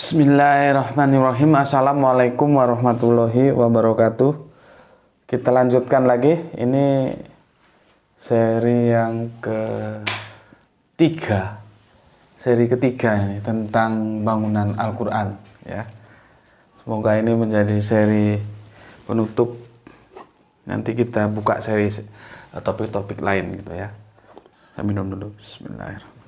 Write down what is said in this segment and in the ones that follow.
Bismillahirrahmanirrahim. Assalamualaikum warahmatullahi wabarakatuh. Kita lanjutkan lagi. Ini seri yang ketiga. Seri ketiga ini tentang bangunan Al-Quran ya. Semoga ini menjadi seri penutup. Nanti kita buka seri topik-topik lain gitu ya. Saya minum dulu. Bismillahirrahmanirrahim.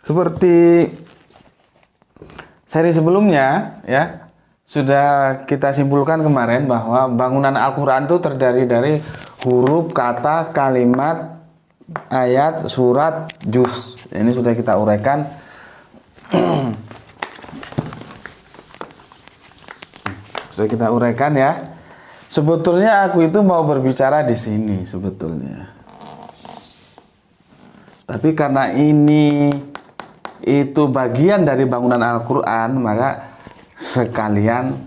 Seperti seri sebelumnya ya, sudah kita simpulkan kemarin bahwa bangunan Al-Quran itu terdiri dari huruf, kata, kalimat, ayat, surat, juz. Ini sudah kita uraikan. Sudah kita uraikan ya. Sebetulnya aku itu mau berbicara di sini sebetulnya. Tapi karena ini itu bagian dari bangunan Al-Quran, maka sekalian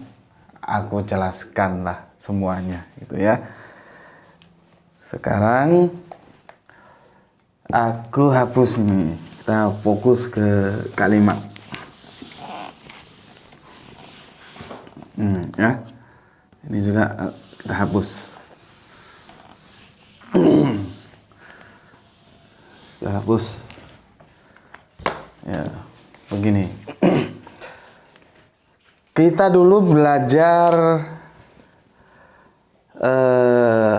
aku jelaskanlah semuanya gitu ya. Sekarang aku hapus ini, kita fokus ke kalimat ya. Ini juga kita hapus. Kita hapus ya, begini. Kita dulu belajar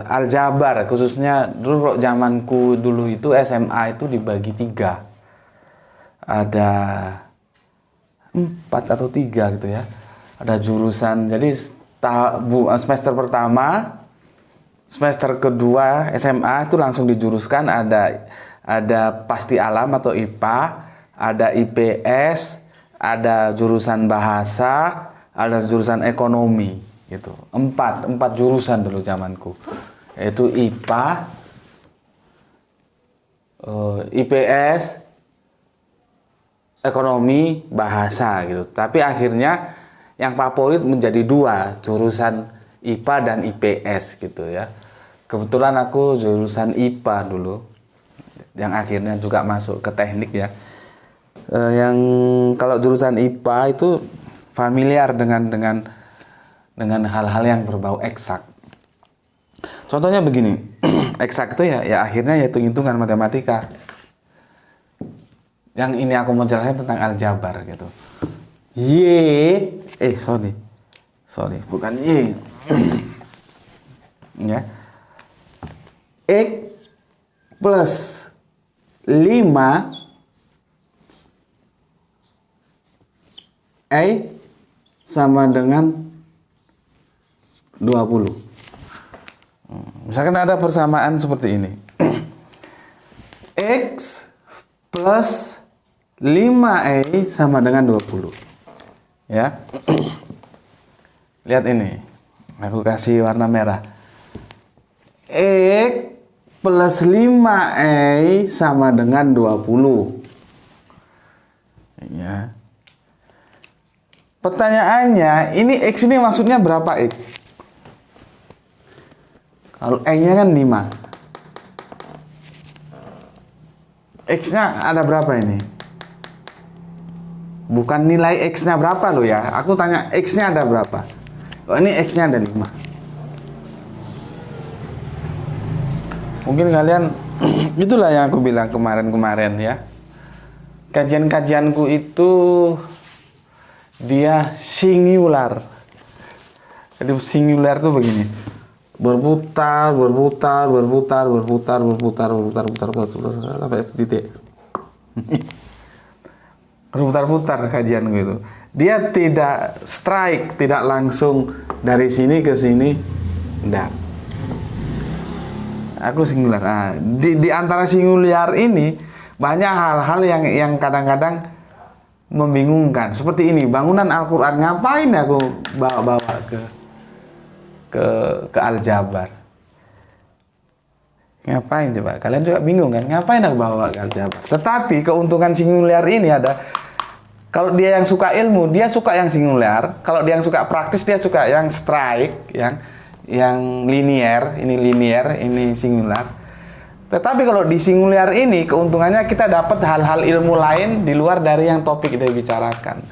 aljabar, khususnya dulu zamanku dulu itu SMA itu dibagi 3. Ada 4 atau 3 gitu ya. Ada jurusan, jadi semester pertama, semester kedua SMA itu langsung dijuruskan, ada pasti alam atau IPA, ada IPS, ada jurusan bahasa, ada jurusan ekonomi gitu. 4 jurusan dulu zamanku. Yaitu IPA, IPS, ekonomi, bahasa gitu. Tapi akhirnya yang favorit menjadi 2, jurusan IPA dan IPS gitu ya. Kebetulan aku jurusan IPA dulu, yang akhirnya juga masuk ke teknik ya. Yang kalau jurusan IPA itu familiar dengan hal-hal yang berbau eksak. Contohnya begini, eksak itu ya akhirnya yaitu hitungan matematika. Yang ini aku mau jelaskan tentang aljabar gitu. Sorry, bukan Y. Ya. X plus 5 sama dengan 20. Misalkan ada persamaan seperti ini. X plus 5 sama dengan 20. Ya. Lihat ini. Aku kasih warna merah. X plus 5 sama dengan 20. Ya. Pertanyaannya, ini X ini maksudnya berapa X? Kalau E-nya kan 5. X-nya ada berapa ini? Bukan nilai X-nya berapa loh ya. Aku tanya X-nya ada berapa? Oh, ini X-nya ada 5. Mungkin kalian, itulah yang aku bilang kemarin-kemarin ya. Kajian-kajianku itu dia singular. Jadi singular tuh begini. Berputar sampai titik. Berputar-putar kajian gitu. Dia tidak strike, tidak langsung dari sini ke sini. Enggak. Aku singular. Nah, di antara singular ini banyak hal-hal yang kadang-kadang membingungkan. Seperti ini, bangunan Al-Qur'an, ngapain aku bawa-bawa ke Al-Jabar? Ngapain coba? Kalian juga bingung kan? Ngapain aku bawa ke Al-Jabar? Tetapi keuntungan singular ini ada, kalau dia yang suka ilmu, dia suka yang singular. Kalau dia yang suka praktis, dia suka yang strike, yang linear. Ini linear, ini singular. Tetapi kalau di singular ini, keuntungannya kita dapat hal-hal ilmu lain di luar dari yang topik kita bicarakan.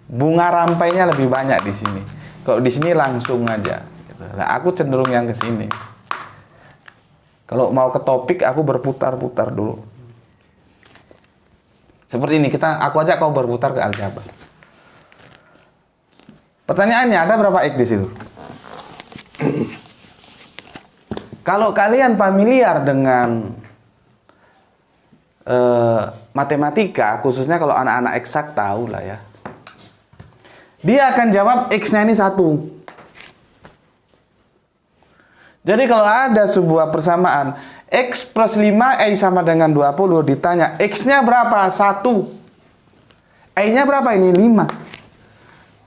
Bunga rampainya lebih banyak di sini. Kalau di sini langsung aja. Gitu. Nah, aku cenderung yang ke sini. Kalau mau ke topik, aku berputar-putar dulu. Seperti ini, aku ajak kau berputar ke Al-Jabar. Pertanyaannya, ada berapa X di situ? Kalau kalian familiar dengan matematika, khususnya kalau anak-anak eksak tahu lah ya. Dia akan jawab X-nya ini 1. Jadi kalau ada sebuah persamaan X plus 5, Y sama dengan 20, ditanya X-nya berapa? 1. Y-nya berapa? Ini 5.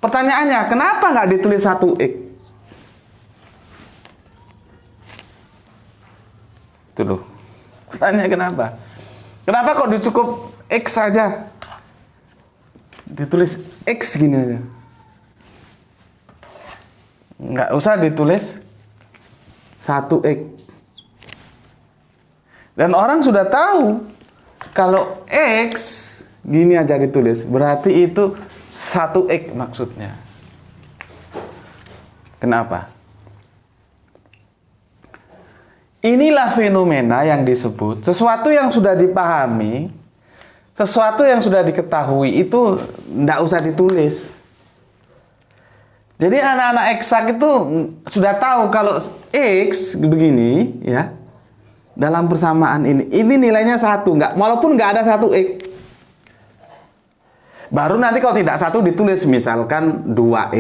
Pertanyaannya, kenapa nggak ditulis 1X? Itu loh. Tanya kenapa? Kenapa kok dicukup X saja? Ditulis X gini aja. Nggak usah ditulis 1X. Dan orang sudah tahu kalau X gini aja ditulis, berarti itu 1X maksudnya. Kenapa? Inilah fenomena yang disebut sesuatu yang sudah dipahami, sesuatu yang sudah diketahui itu tidak usah ditulis. Jadi anak-anak eksak itu sudah tahu kalau X begini ya, dalam persamaan ini nilainya 1, walaupun nggak ada 1X. Baru nanti kalau tidak 1 ditulis misalkan 2X,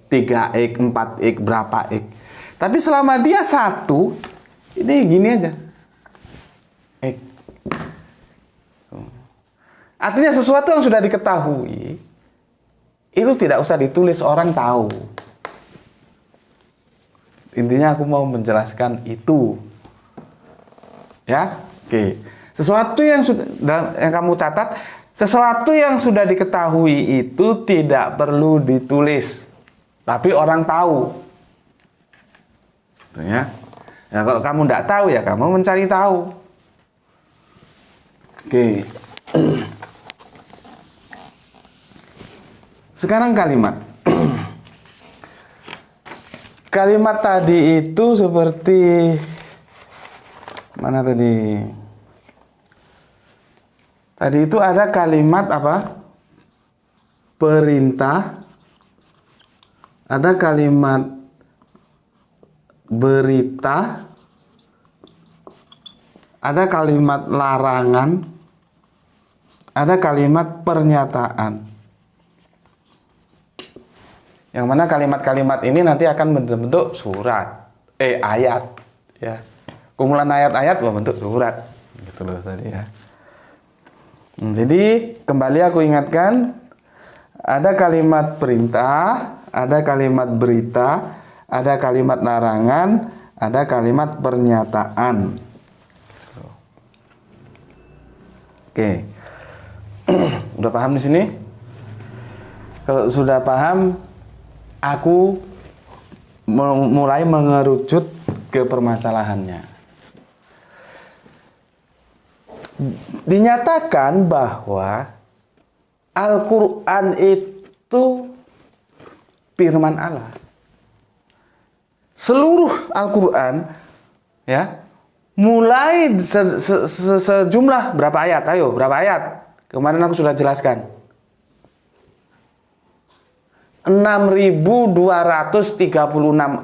3X, 4X, berapa X. Tapi selama dia 1, ini gini aja. X. Artinya sesuatu yang sudah diketahui itu tidak usah ditulis, orang tahu. Intinya aku mau menjelaskan itu. Ya, oke. Sesuatu yang kamu catat, sesuatu yang sudah diketahui itu tidak perlu ditulis, tapi orang tahu. Ya. Nah, kalau kamu tidak tahu ya kamu mencari tahu. Oke. Sekarang kalimat. Kalimat tadi itu seperti mana tadi? Tadi itu ada kalimat apa? Perintah. Ada kalimat berita, ada kalimat larangan, ada kalimat pernyataan. Yang mana kalimat-kalimat ini nanti akan berbentuk surat, ayat, ya. Kumpulan ayat-ayat berbentuk surat, gitu loh tadi ya. Jadi kembali aku ingatkan, ada kalimat perintah, ada kalimat berita, ada kalimat larangan, ada kalimat pernyataan. Oke. Udah paham di sini? Kalau sudah paham, aku mulai mengerucut ke permasalahannya. Dinyatakan bahwa Al-Qur'an itu firman Allah. Seluruh Al-Qur'an ya, mulai sejumlah berapa ayat? Ayo, berapa ayat? Kemarin aku sudah jelaskan. 6.236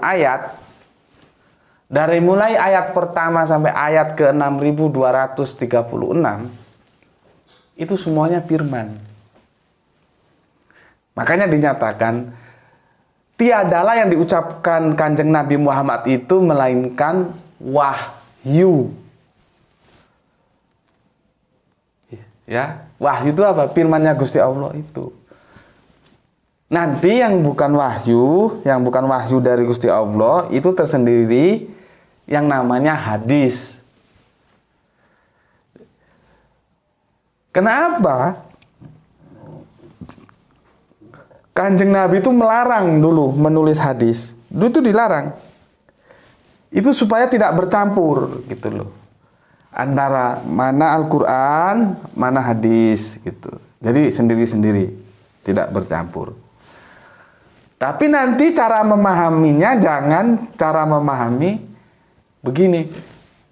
ayat. Dari mulai ayat pertama sampai ayat ke 6.236 itu semuanya firman. Makanya dinyatakan tiadalah yang diucapkan Kanjeng Nabi Muhammad itu melainkan wahyu. Ya, wahyu itu apa? Firman-Nya Gusti Allah itu. Nanti yang bukan wahyu dari Gusti Allah itu tersendiri yang namanya hadis. Kenapa? Kanjeng Nabi itu melarang dulu menulis hadis. Dulu itu dilarang. Itu supaya tidak bercampur gitu loh. Antara mana Al-Qur'an, mana hadis gitu. Jadi sendiri-sendiri, tidak bercampur. Tapi nanti cara memahaminya jangan cara memahami begini,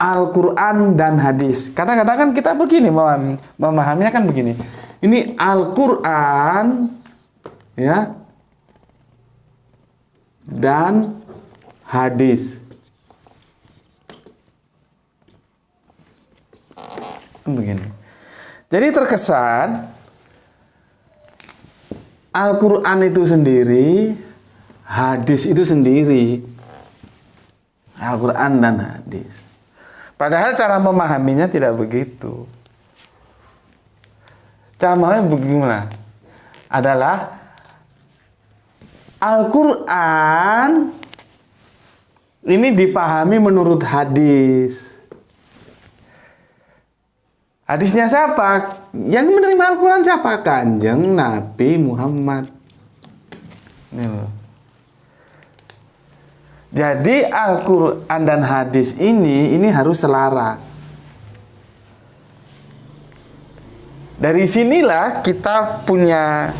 Al-Qur'an dan hadis. Kadang-kadang kan kita begini memahaminya kan begini. Ini Al-Qur'an ya dan hadis. Begini. Jadi terkesan Al-Qur'an itu sendiri, hadis itu sendiri. Al-Qur'an dan hadis. Padahal cara memahaminya tidak begitu. Cara memahaminya bagaimana? Adalah Al-Qur'an ini dipahami menurut hadis. Hadisnya siapa? Yang menerima Al-Quran siapa? Kanjeng Nabi Muhammad. Ini loh. Jadi Al-Quran dan hadis ini harus selaras. Dari sinilah kita punya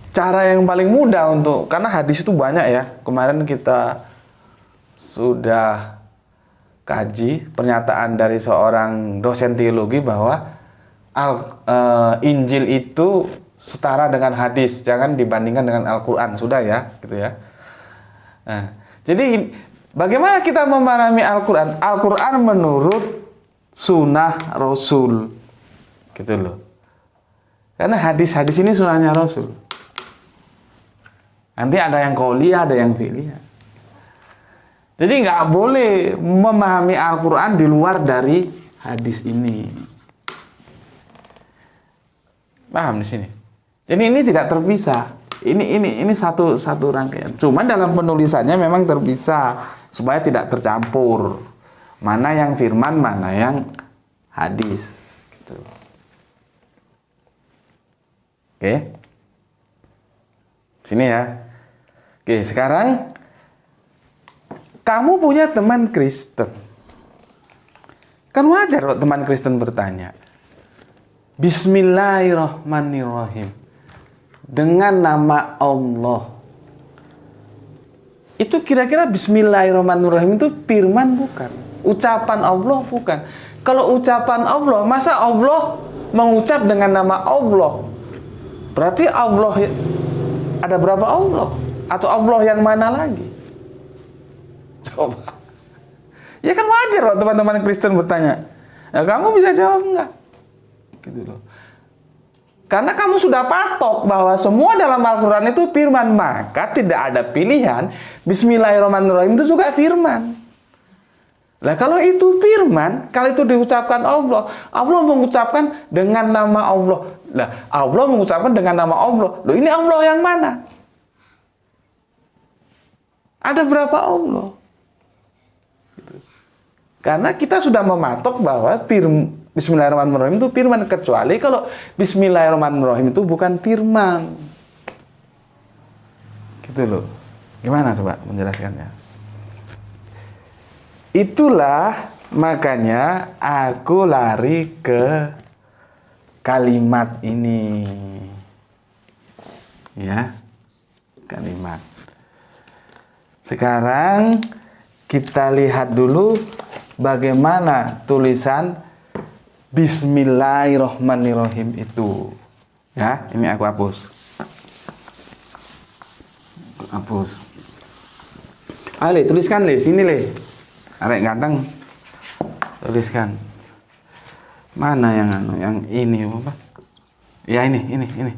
cara yang paling mudah untuk, karena hadis itu banyak ya. Kemarin kita sudah kaji pernyataan dari seorang dosen teologi bahwa Injil itu setara dengan hadis, jangan dibandingkan dengan Al-Quran, sudah ya, gitu ya. Nah, jadi bagaimana kita memahami Al-Quran? Al-Quran menurut sunnah Rasul, gitu loh. Karena hadis-hadis ini sunnahnya Rasul. Nanti ada yang qauliyah, ada yang fi'liyah. Jadi nggak boleh memahami Al-Quran di luar dari hadis ini. Paham di sini? Jadi ini tidak terpisah. Ini satu rangkaian. Cuma dalam penulisannya memang terpisah supaya tidak tercampur. Mana yang firman, mana yang hadis. Gitu. Oke. Sini ya. Oke, sekarang kamu punya teman Kristen. Kan wajar kalau teman Kristen bertanya. Bismillahirrahmanirrahim. Dengan nama Allah. Itu kira-kira Bismillahirrahmanirrahim itu firman bukan? Ucapan Allah bukan? Kalau ucapan Allah, masa Allah mengucap dengan nama Allah? Berarti Allah ada berapa Allah? Atau Allah yang mana lagi? Coba. Ya kan wajar loh teman-teman Kristen bertanya. Nah, kamu bisa jawab enggak? Gitu loh. Karena kamu sudah patok bahwa semua dalam Al-Quran itu firman, maka tidak ada pilihan. Bismillahirrahmanirrahim itu juga firman. Lah kalau itu firman, kalau itu diucapkan Allah mengucapkan dengan nama Allah. Lah Allah mengucapkan dengan nama Allah. Loh, ini Allah yang mana? Ada berapa Allah? Karena kita sudah mematok bahwa Bismillahirrahmanirrahim itu firman, kecuali kalau Bismillahirrahmanirrahim itu bukan firman. Gitu loh. Gimana coba menjelaskannya? Itulah makanya aku lari ke kalimat ini. Ya. Kalimat. Sekarang kita lihat dulu bagaimana tulisan Bismillahirrahmanirrahim itu. Ya, ini aku hapus. Ale, tuliskan Le, sini Le. Arek ganteng. Tuliskan. Mana yang ini apa? Ya ini. Nih,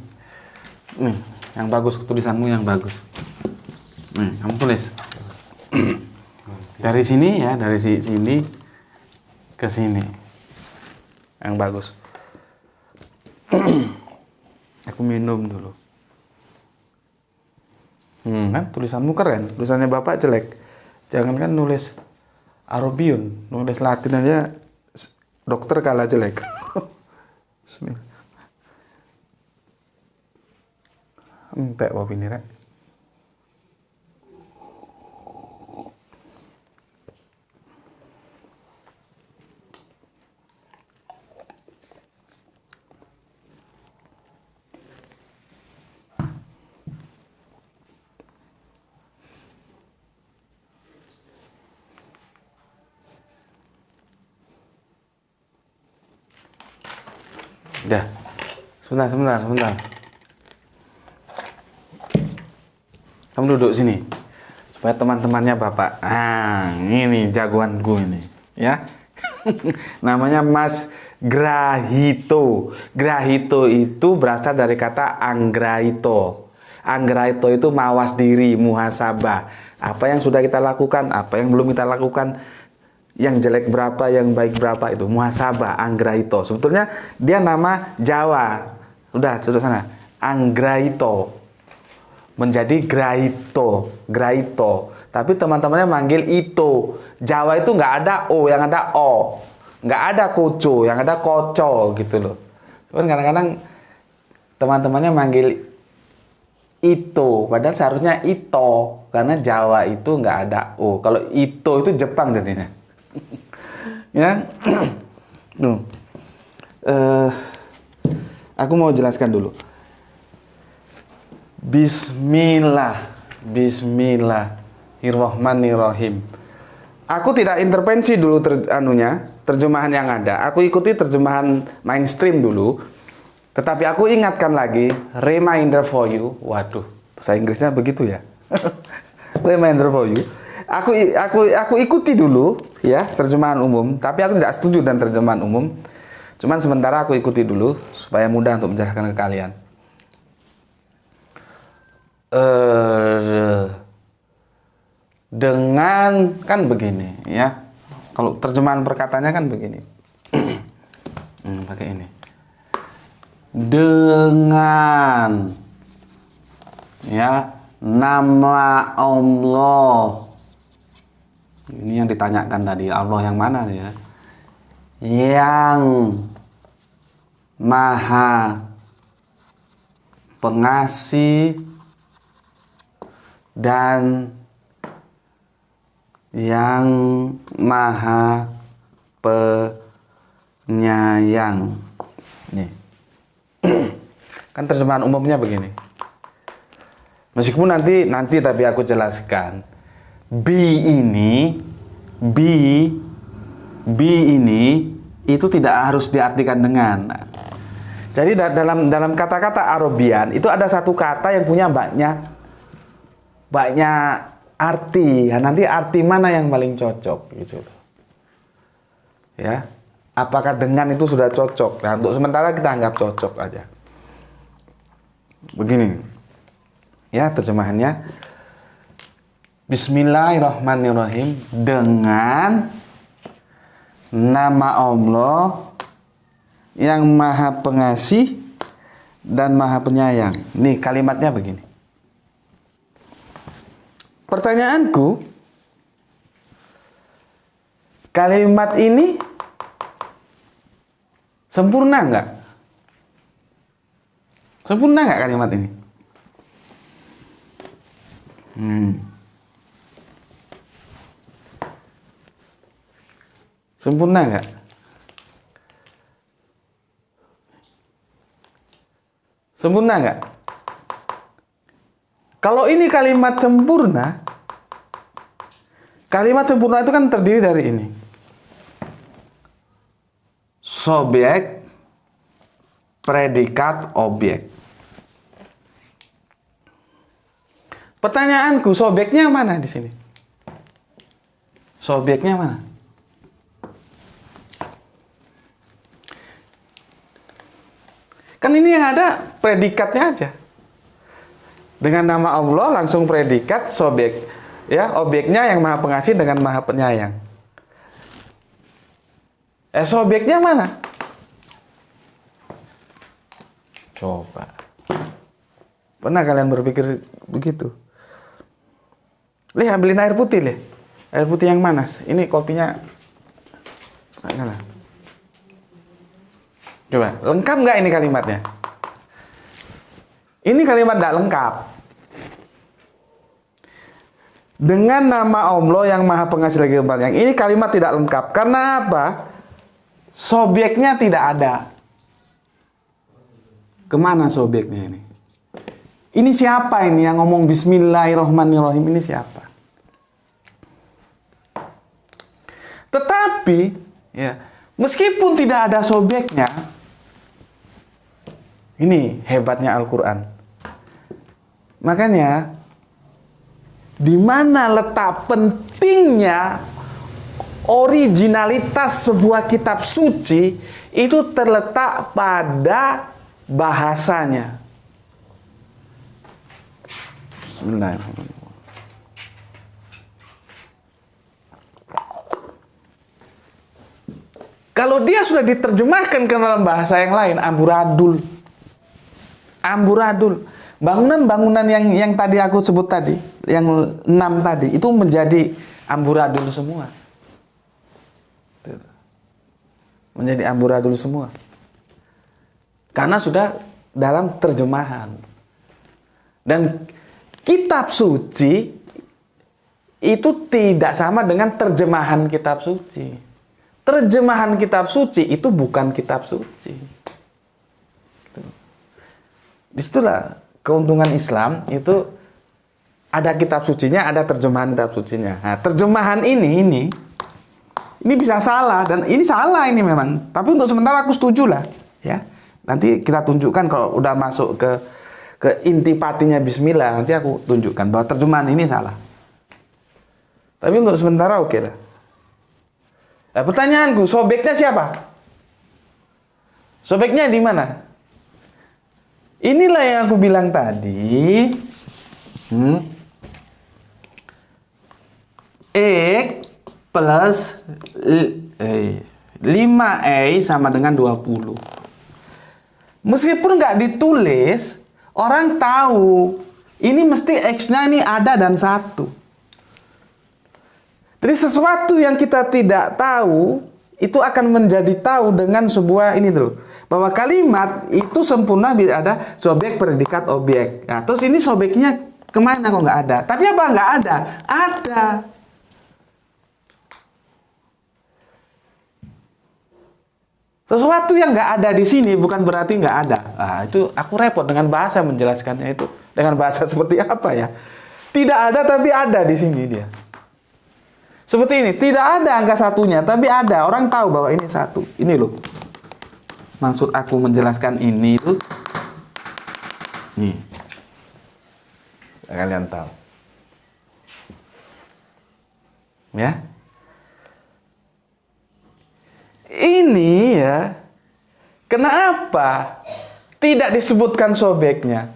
yang bagus, tulisanmu yang bagus. Kamu tulis. Dari sini ya, dari sini ke sini. yang bagus. Aku minum dulu. Kan tulisanmu keren, tulisannya Bapak jelek. Jangan kan nulis Arobiun, nulis Latin aja dokter kalah jelek. Bismillah. Entek apa ini, Rek? Udah. Sebentar. Kamu duduk sini. Supaya teman-temannya Bapak. Ini jagoan gue ini, ya. Namanya Mas Grahito. Grahito itu berasal dari kata anggraito. Anggraito itu mawas diri, muhasabah. Apa yang sudah kita lakukan, apa yang belum kita lakukan, yang jelek berapa, yang baik berapa, itu muhasabah, anggraito. Sebetulnya dia nama Jawa. Udah, duduk sana. Anggraito menjadi Graito. Tapi teman-temannya manggil Ito. Jawa itu nggak ada O, yang ada O. Nggak ada Koco, yang ada Koco gitu loh. Cuman kadang-kadang teman-temannya manggil Ito, padahal seharusnya Ito, karena Jawa itu nggak ada O. Kalau Ito itu Jepang jadinya. Ya, aku mau jelaskan dulu. Bismillahirrahmanirrahim. Aku tidak intervensi dulu terjemahan yang ada. Aku ikuti terjemahan mainstream dulu. Tetapi aku ingatkan lagi, reminder for you. Waduh, bahasa Inggrisnya begitu ya. Reminder for you. Aku ikuti dulu ya terjemahan umum, tapi aku tidak setuju dengan terjemahan umum. Cuman sementara aku ikuti dulu supaya mudah untuk menjelaskan ke kalian. Dengan kan begini ya. Kalau terjemahan perkataannya kan begini. Pakai ini. Dengan ya nama Allah. Ini yang ditanyakan tadi, Allah yang mana ya? Yang Maha Pengasih dan yang Maha Penyayang. Nih. Kan terjemahan umumnya begini. Meskipun nanti tapi aku jelaskan. B ini itu tidak harus diartikan dengan. Jadi dalam kata-kata Arabian itu ada satu kata yang punya banyak arti. Ya, nanti arti mana yang paling cocok gitu. Ya. Apakah dengan itu sudah cocok? Nah, untuk sementara kita anggap cocok aja. Begini. Ya, terjemahannya. Bismillahirrahmanirrahim, dengan nama Allah yang Maha Pengasih dan Maha Penyayang. Nih kalimatnya begini. Pertanyaanku, kalimat ini sempurna nggak? Sempurna nggak kalimat ini? Sempurna nggak? Sempurna nggak? Kalau ini kalimat sempurna itu kan terdiri dari ini. Subjek, predikat, objek. Pertanyaanku, subjeknya mana di sini? Subjeknya mana? Kan ini yang ada predikatnya aja. Dengan nama Allah langsung predikat, subjek, ya, objeknya yang Maha Pengasih dengan Maha Penyayang. Subjeknya mana? Coba. Pernah kalian berpikir begitu? Leh, ambilin air putih, Leh. Air putih yang manas. Ini kopinya. Coba, lengkap nggak ini kalimatnya? Ini kalimat nggak lengkap. Dengan nama Allah yang Maha Pengasih lagi Penyayang. Ini kalimat tidak lengkap. Karena apa? Subjeknya tidak ada. Kemana subjeknya ini? Ini siapa ini yang ngomong Bismillahirrahmanirrahim? Ini siapa? Tetapi, ya, meskipun tidak ada subjeknya, ini hebatnya Al-Quran. Makanya, di mana letak pentingnya originalitas sebuah kitab suci itu terletak pada bahasanya. Bismillahirrahmanirrahim. Kalau dia sudah diterjemahkan ke dalam bahasa yang lain, amburadul. Amburadul. Bangunan-bangunan yang tadi aku sebut tadi, yang 6 tadi, itu menjadi amburadul semua. Menjadi amburadul semua. Karena sudah dalam terjemahan. Dan kitab suci itu tidak sama dengan terjemahan kitab suci. Terjemahan kitab suci itu bukan kitab suci. Disitulah keuntungan Islam, itu ada kitab sucinya, ada terjemahan kitab sucinya. Nah, terjemahan ini bisa salah, dan ini salah ini memang. Tapi untuk sementara aku setuju lah, ya. Nanti kita tunjukkan kalau udah masuk ke inti patinya Bismillah, nanti aku tunjukkan bahwa terjemahan ini salah. Tapi untuk sementara oke lah. Nah, pertanyaanku, sobeknya siapa? Sobeknya di mana? Inilah yang aku bilang tadi. X plus 5E sama dengan 20. Meskipun nggak ditulis, orang tahu ini mesti X-nya ini ada dan 1. Jadi sesuatu yang kita tidak tahu itu akan menjadi tahu dengan sebuah ini dulu. Bahwa kalimat itu sempurna bila ada subjek, predikat, objek. Nah, terus ini subjeknya kemana kok nggak ada? Tapi apa nggak ada? Ada. Sesuatu yang nggak ada di sini bukan berarti nggak ada. Nah, itu aku repot dengan bahasa menjelaskannya itu. Dengan bahasa seperti apa ya? Tidak ada tapi ada di sini dia. Seperti ini, tidak ada angka satunya, tapi ada. Orang tahu bahwa ini 1. Ini loh. Maksud aku menjelaskan ini itu. Nih. Kalian tahu. Ya. Ini ya. Kenapa tidak disebutkan subjeknya?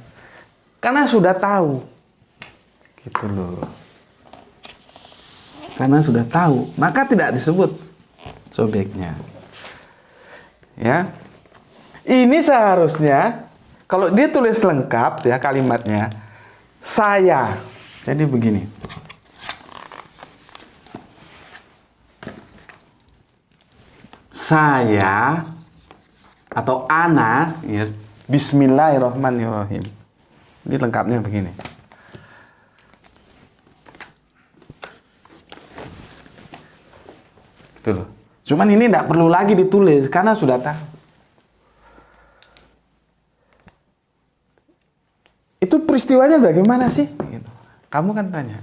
Karena sudah tahu. Gitu loh. Karena sudah tahu, maka tidak disebut subjeknya. Ya. Ini seharusnya kalau dia tulis lengkap ya kalimatnya, saya. Jadi begini. Saya atau ana ya, Bismillahirrahmanirrahim. Ini lengkapnya begini. Gitu loh. Cuman ini tidak perlu lagi ditulis karena sudah tahu. Itu peristiwanya bagaimana sih? Gitu. Kamu kan tanya.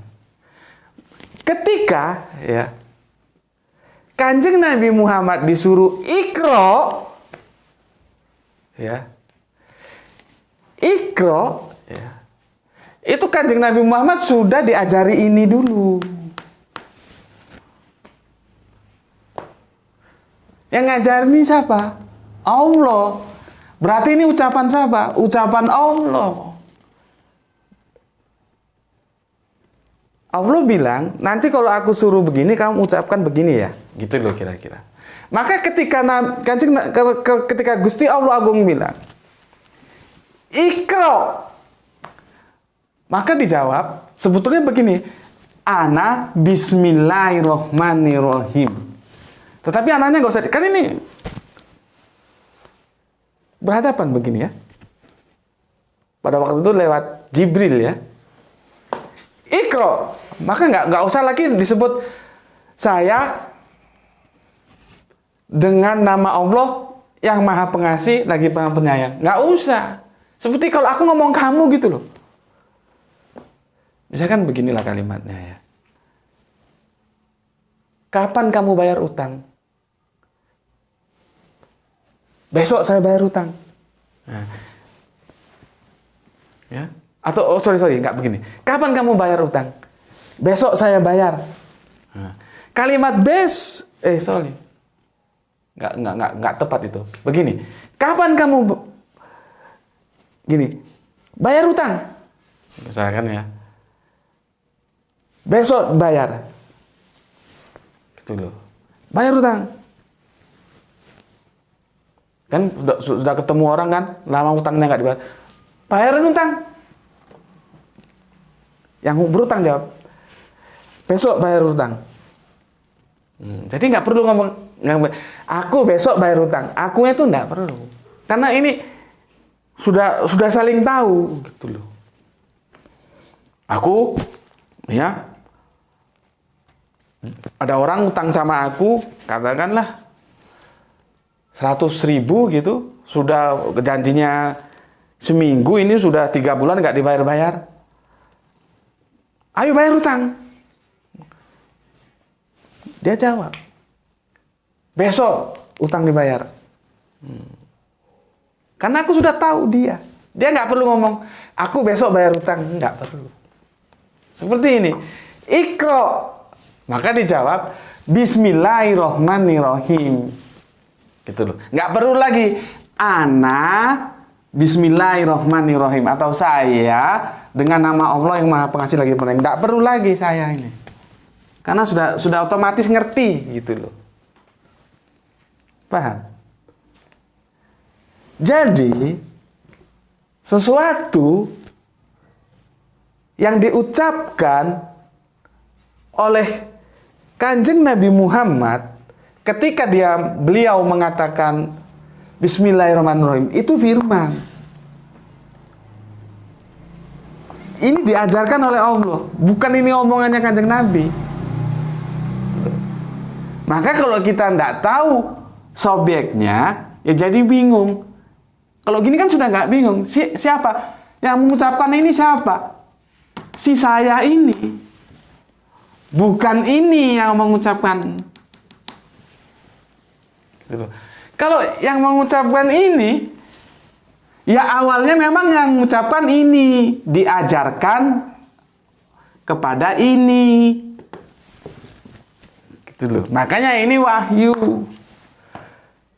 Ketika ya Kanjeng Nabi Muhammad disuruh Iqra, ya, Iqra, ya, itu Kanjeng Nabi Muhammad sudah diajari ini dulu. Yang ngajarin ini siapa? Allah. Berarti ini ucapan siapa? Ucapan Allah. Allah bilang, nanti kalau aku suruh begini, kamu ucapkan begini ya. Gitu loh kira-kira. Maka ketika Gusti Allah Agung bilang, Iqra. Maka dijawab, sebetulnya begini, ana bismillahirrohmanirrohim. Tetapi anaknya nggak usah, kan ini berhadapan begini ya. Pada waktu itu lewat Jibril ya. Iqra. Maka nggak usah lagi disebut saya dengan nama Allah yang Maha Pengasih lagi Maha Penyayang. Nggak usah. Seperti kalau aku ngomong kamu gitu loh. Misalkan beginilah kalimatnya ya. Kapan kamu bayar utang? Besok saya bayar utang. Nah. Ya. Atau sorry, nggak begini. Kapan kamu bayar utang? Besok saya bayar. Nah. Kalimat nggak tepat itu. Begini. Kapan kamu bayar utang? Misalkan ya. Besok bayar. Gitu loh. Bayar utang. Kan sudah ketemu orang kan, lama utangnya nggak dibayar. Bayarin utang. Yang berutang jawab, besok bayar utang. Jadi nggak perlu ngomong, aku besok bayar utang. Akunya itu nggak perlu, karena ini sudah saling tahu gitu loh. Aku, ya, ada orang utang sama aku, katakanlah 100.000 gitu, sudah janjinya seminggu, ini sudah 3 bulan nggak dibayar-bayar. Ayo bayar utang. Dia jawab, besok utang dibayar. Karena aku sudah tahu dia nggak perlu ngomong, aku besok bayar utang, nggak perlu. Seperti ini, Iqra. Maka dijawab, bismillahirrohmanirrohim. Gitu loh. Nggak perlu lagi, ana bismillahirrohmanirrohim. Atau saya dengan nama Allah yang Maha Pengasih lagi Penyayang. Nggak perlu lagi saya ini. Karena sudah otomatis ngerti gitu loh. Paham? Jadi sesuatu yang diucapkan oleh Kanjeng Nabi Muhammad ketika beliau mengatakan Bismillahirrahmanirrahim, itu firman. Ini diajarkan oleh Allah, bukan ini omongannya Kanjeng Nabi. Maka kalau kita tidak tahu subjeknya, ya jadi bingung. Kalau gini kan sudah nggak bingung. Siapa yang mengucapkan ini? Siapa? Si saya ini, bukan ini yang mengucapkan. Kalau yang mengucapkan ini, ya awalnya memang yang mengucapkan ini diajarkan kepada ini. Gitu loh. Makanya ini wahyu.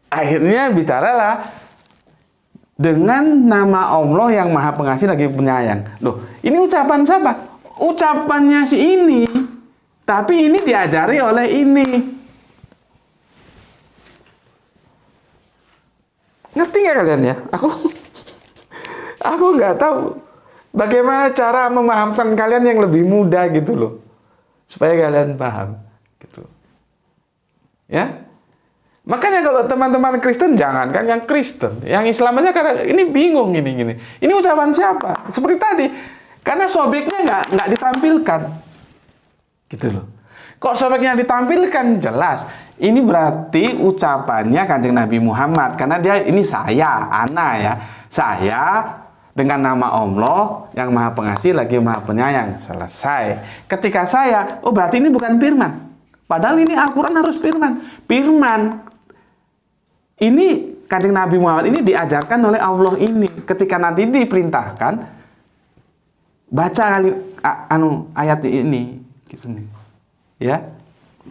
Akhirnya bicaralah dengan nama Allah yang Maha Pengasih lagi Penyayang. Loh, ini ucapan siapa? Ucapannya si ini. Tapi ini diajari oleh ini. Ngerti nggak kalian ya? Aku nggak tahu bagaimana cara memahamkan kalian yang lebih mudah gitu loh, supaya kalian paham gitu ya. Makanya kalau teman-teman Kristen, jangan kan yang Kristen, yang Islam aja karena ini bingung gini. Ini ucapan siapa? Seperti tadi, karena sobeknya nggak ditampilkan gitu loh. Kok sobeknya ditampilkan jelas? Ini berarti ucapannya Kanjeng Nabi Muhammad, karena dia ini saya, ana ya, saya dengan nama Allah yang Maha Pengasih lagi Maha Penyayang. Selesai. Ketika saya, oh berarti ini bukan firman. Padahal ini Al-Quran harus firman. Firman. Ini Kanjeng Nabi Muhammad ini diajarkan oleh Allah ini. Ketika nanti diperintahkan, baca ayat ini, gitu nih. Ya,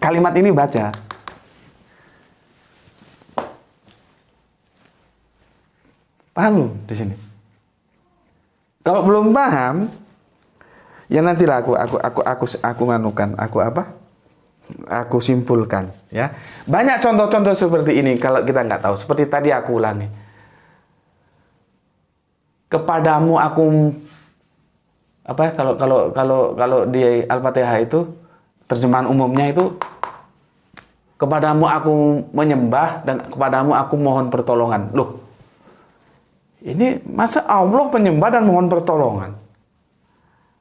kalimat ini baca. Paham belum di sini? Kalau belum paham, ya nantilah aku nganukan, aku simpulkan, ya. Banyak contoh-contoh seperti ini kalau kita nggak tahu. Seperti tadi aku ulangi. kepadamu aku apa ya, kalau di Al-Fatihah itu terjemahan umumnya itu kepadamu aku menyembah dan kepadamu aku mohon pertolongan. Loh, ini masa Allah menyembah dan mohon pertolongan?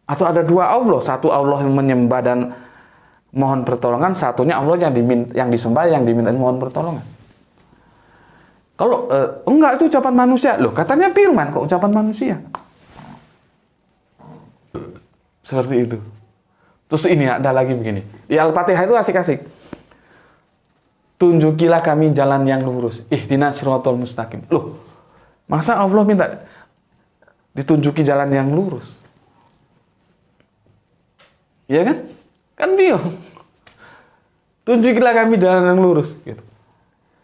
Atau ada dua Allah, satu Allah yang menyembah dan mohon pertolongan, satunya Allah yang disembah, yang diminta mohon pertolongan. Kalau enggak, itu ucapan manusia. Loh, katanya firman kok ucapan manusia. Seperti itu. Terus ini ada lagi begini. Di Al-Fatihah itu asik-asik. Tunjukilah kami jalan yang lurus. Ihdinas siratal mustaqim. Loh, masa Allah minta ditunjuki jalan yang lurus? Iya kan? Kan bingung. Tunjukilah kami jalan yang lurus. Gitu.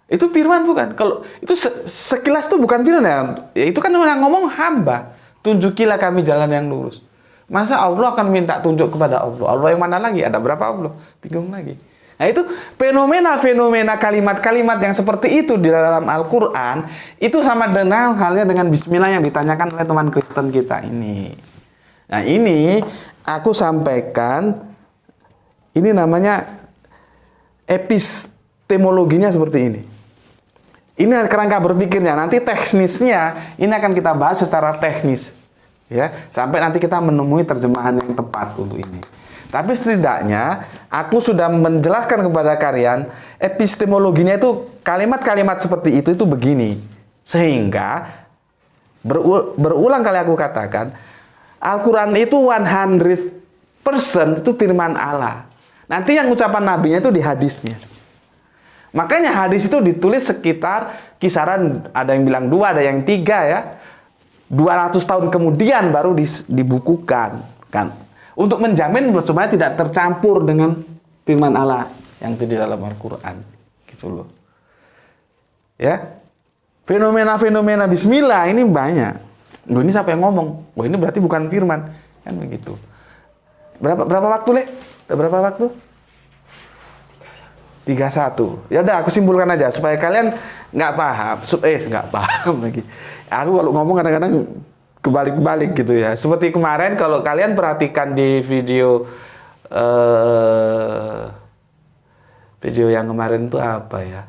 Itu firman bukan? Kalau itu sekilas itu bukan firman ya. Itu kan yang ngomong hamba. Tunjukilah kami jalan yang lurus. Masa Allah akan minta tunjuk kepada Allah? Allah yang mana lagi? Ada berapa Allah? Bingung lagi. Nah itu fenomena kalimat-kalimat yang seperti itu di dalam Al-Quran, itu sama dengan halnya dengan Bismillah yang ditanyakan oleh teman Kristen kita ini. Nah ini aku sampaikan, ini namanya epistemologinya seperti ini. Ini kerangka berpikirnya, nanti teknisnya ini akan kita bahas secara teknis. Ya, sampai nanti kita menemui terjemahan yang tepat untuk ini. Tapi setidaknya aku sudah menjelaskan kepada kalian epistemologinya itu kalimat-kalimat seperti itu begini. Sehingga berulang kali aku katakan Al-Quran itu 100% itu firman Allah. Nanti yang ucapan nabinya itu di hadisnya. Makanya hadis itu ditulis sekitar kisaran, ada yang bilang 2, ada yang 3 ya. 200 tahun kemudian baru dibukukan kan, untuk menjamin sebenarnya tidak tercampur dengan firman Allah yang di dalam Al-Quran gitu loh ya. Fenomena-fenomena Bismillah ini banyak. Loh, ini siapa yang ngomong? Oh, ini berarti bukan firman kan begitu. Berapa waktu Le? Berapa waktu? 31. Ya udah aku simpulkan aja supaya kalian nggak paham. Nggak paham lagi. Aku kalau ngomong kadang-kadang kebalik-balik gitu ya. Seperti kemarin kalau kalian perhatikan di video video yang kemarin itu apa ya?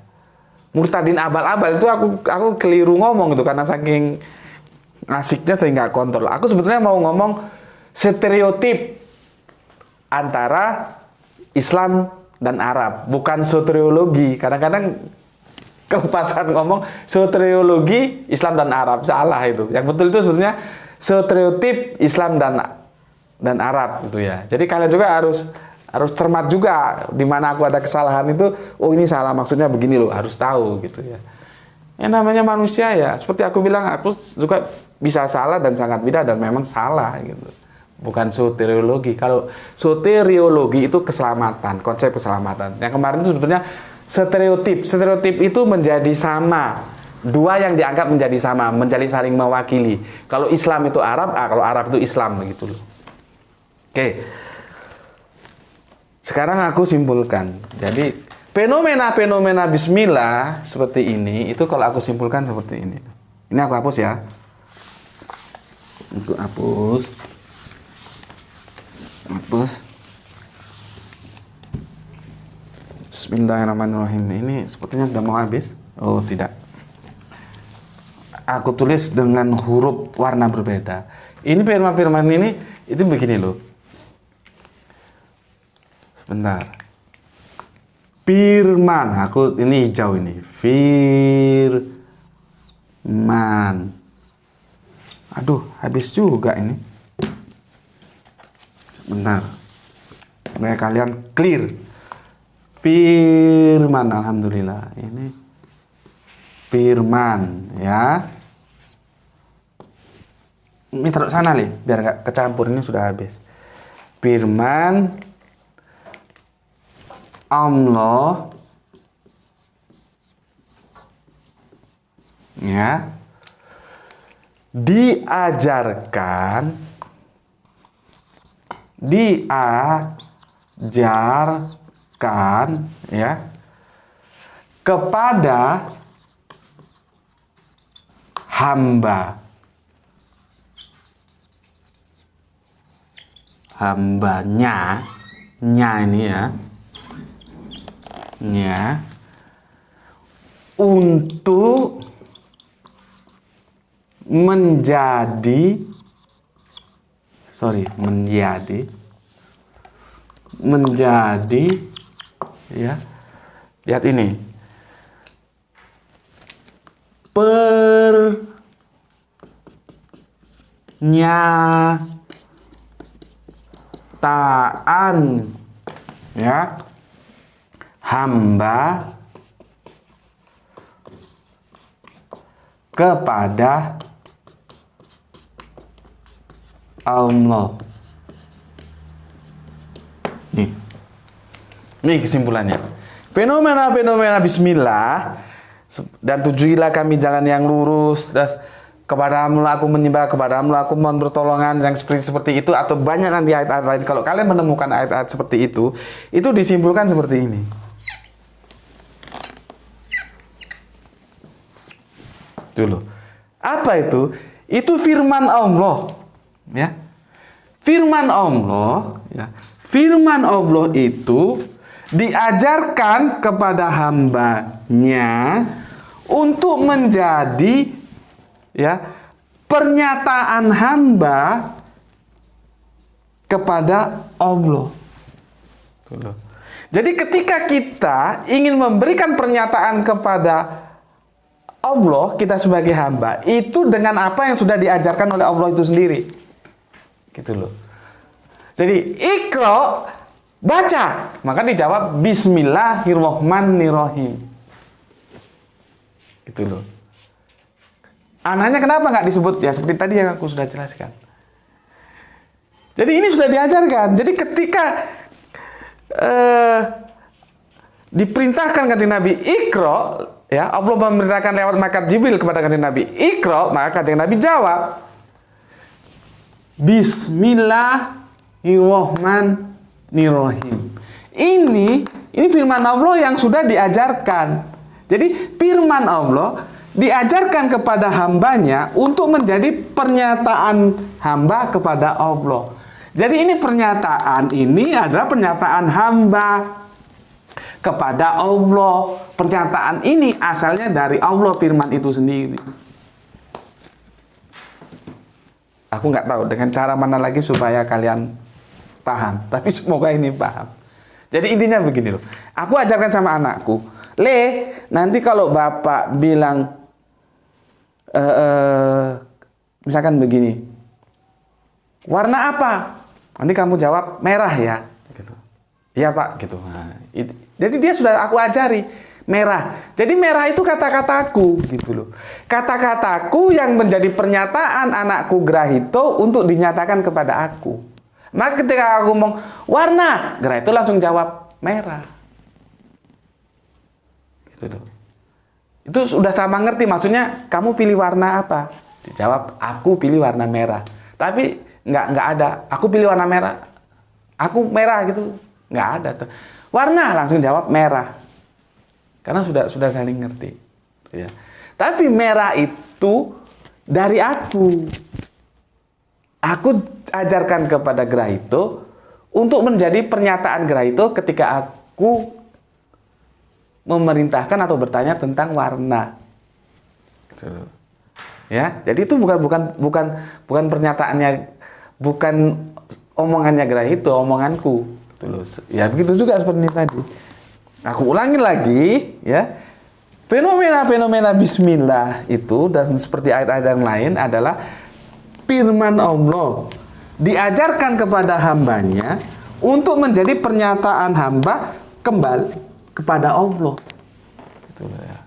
Murtadin abal-abal itu aku keliru ngomong gitu karena saking asiknya saya nggak kontrol. Aku sebetulnya mau ngomong stereotip antara Islam dan Arab, bukan soteriologi. Kadang-kadang kelepasan ngomong soteriologi Islam dan Arab, salah itu. Yang betul itu sebetulnya stereotip Islam dan Arab gitu ya. Jadi kalian juga harus cermat juga di mana aku ada kesalahan itu. Oh ini salah, maksudnya begini loh, harus tahu gitu ya. Yang namanya manusia ya, seperti aku bilang, aku juga bisa salah dan sangat beda dan memang salah gitu. Bukan soteriologi. Kalau soteriologi itu keselamatan, konsep keselamatan. Yang kemarin itu sebetulnya stereotip. Stereotip itu menjadi sama. Dua yang dianggap menjadi sama, menjadi saling mewakili. Kalau Islam itu Arab, kalau Arab itu Islam begitu loh. Oke. Sekarang aku simpulkan. Jadi fenomena-fenomena Bismillah seperti ini, itu kalau aku simpulkan seperti ini. Ini aku hapus ya. Untuk hapus. Bismillahirrahmanirrahim. Ini sepertinya sudah mau habis. Oh tidak. Aku tulis dengan huruf warna berbeda. Ini firman-firman ini itu begini loh. Sebentar. Firman. Aku ini hijau ini. Firman. Aduh, habis juga ini. Benar. Supaya kalian clear. Firman, alhamdulillah. Ini firman ya. Ini taruh sana nih, biar gak kecampur, ini sudah habis. Firman Allah ya, diajarkan ya kepada hamba hambanya, nya ini ya, nya, untuk menjadi ya, lihat ini, pernyataan ya hamba kepada Allah. Ini kesimpulannya. Fenomena-fenomena bismillah dan tujuilah kami jalan yang lurus, dan kepadamu aku menyembah, kepadamu aku mohon pertolongan, yang seperti itu, atau banyak nanti ayat-ayat lain. Kalau kalian menemukan ayat-ayat seperti itu disimpulkan seperti ini. Dulu. Apa itu? Itu firman Allah, ya. Firman Allah, ya. Firman Allah itu diajarkan kepada hambanya untuk menjadi ya pernyataan hamba kepada Allah. Jadi ketika kita ingin memberikan pernyataan kepada Allah, kita sebagai hamba, itu dengan apa yang sudah diajarkan oleh Allah itu sendiri. Gitu loh. Jadi Iqra, baca, maka dijawab Bismillahirrohmanirrohim. Gitu loh. Anehnya kenapa nggak disebut? Ya seperti tadi yang aku sudah jelaskan. Jadi ini sudah diajarkan. Jadi ketika diperintahkan kanjeng Nabi Iqra, ya Allah memerintahkan lewat malaikat Jibril kepada kanjeng Nabi Iqra, maka kanjeng Nabi jawab Bismillahirrohmanirrohim. Ini firman Allah yang sudah diajarkan. Jadi firman Allah diajarkan kepada hambanya untuk menjadi pernyataan hamba kepada Allah. Jadi ini pernyataan ini adalah pernyataan hamba kepada Allah. Pernyataan ini asalnya dari Allah, firman itu sendiri. Aku nggak tahu dengan cara mana lagi supaya kalian paham, tapi semoga ini paham. Jadi intinya begini loh. Aku ajarkan sama anakku, nanti kalau bapak bilang misalkan begini, warna apa? Nanti kamu jawab merah ya. Gitu. Iya pak, gitu. Nah, jadi dia sudah aku ajari merah. Jadi merah itu kata-kataku, gitu loh. Kata-kataku yang menjadi pernyataan anakku Grahito untuk dinyatakan kepada aku. Maka ketika aku ngomong warna, Grahito langsung jawab merah. Gitu loh. Itu sudah sama ngerti, maksudnya kamu pilih warna apa? Dijawab aku pilih warna merah. Tapi nggak ada. Aku pilih warna merah. Aku merah gitu. Nggak ada tuh. Warna langsung jawab merah. Karena sudah saling ngerti, ya. Tapi merah itu dari aku. Aku ajarkan kepada Grahito untuk menjadi pernyataan Grahito ketika aku memerintahkan atau bertanya tentang warna. Ya, jadi itu bukan pernyataannya, bukan omongannya Grahito, omonganku. Ya begitu juga seperti ini tadi. Aku ulangi lagi, ya. Fenomena-fenomena bismillah itu dan seperti ayat-ayat yang lain adalah firman Allah diajarkan kepada hambanya untuk menjadi pernyataan hamba kembali kepada Allah. Gitu ya.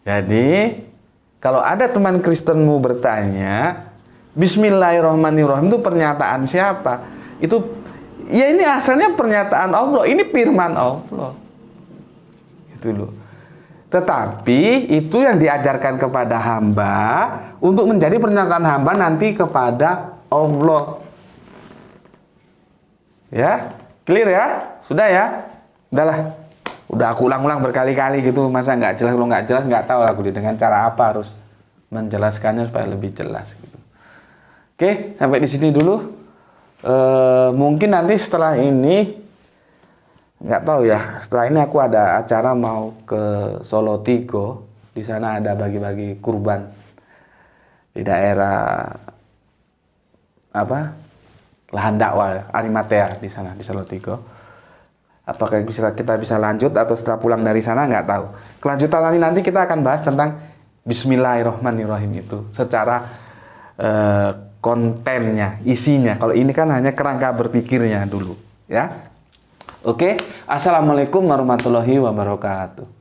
Jadi kalau ada teman Kristenmu bertanya, Bismillahirrahmanirrahim itu pernyataan siapa? Itu ya ini asalnya pernyataan Allah, ini firman Allah. Itu loh. Tetapi itu yang diajarkan kepada hamba untuk menjadi pernyataan hamba nanti kepada Allah. Ya, clear ya? Sudah ya? Udahlah. Udah aku ulang-ulang berkali-kali gitu, masa nggak jelas? Kalau nggak jelas nggak tahu aku dengan cara apa harus menjelaskannya supaya lebih jelas gitu. Oke, sampai di sini dulu. Mungkin nanti setelah ini nggak tahu ya. Setelah ini aku ada acara mau ke Solo Tigo. Di sana ada bagi-bagi kurban di daerah apa? Lahan dakwah Arimatea di sana di Solo Tigo. Apakah kita bisa lanjut atau setelah pulang dari sana nggak tahu. Kelanjutan nanti kita akan bahas tentang Bismillahirrohmanirrohim itu secara kontennya, isinya. Kalau ini kan hanya kerangka berpikirnya dulu, ya. Oke, assalamualaikum warahmatullahi wabarakatuh.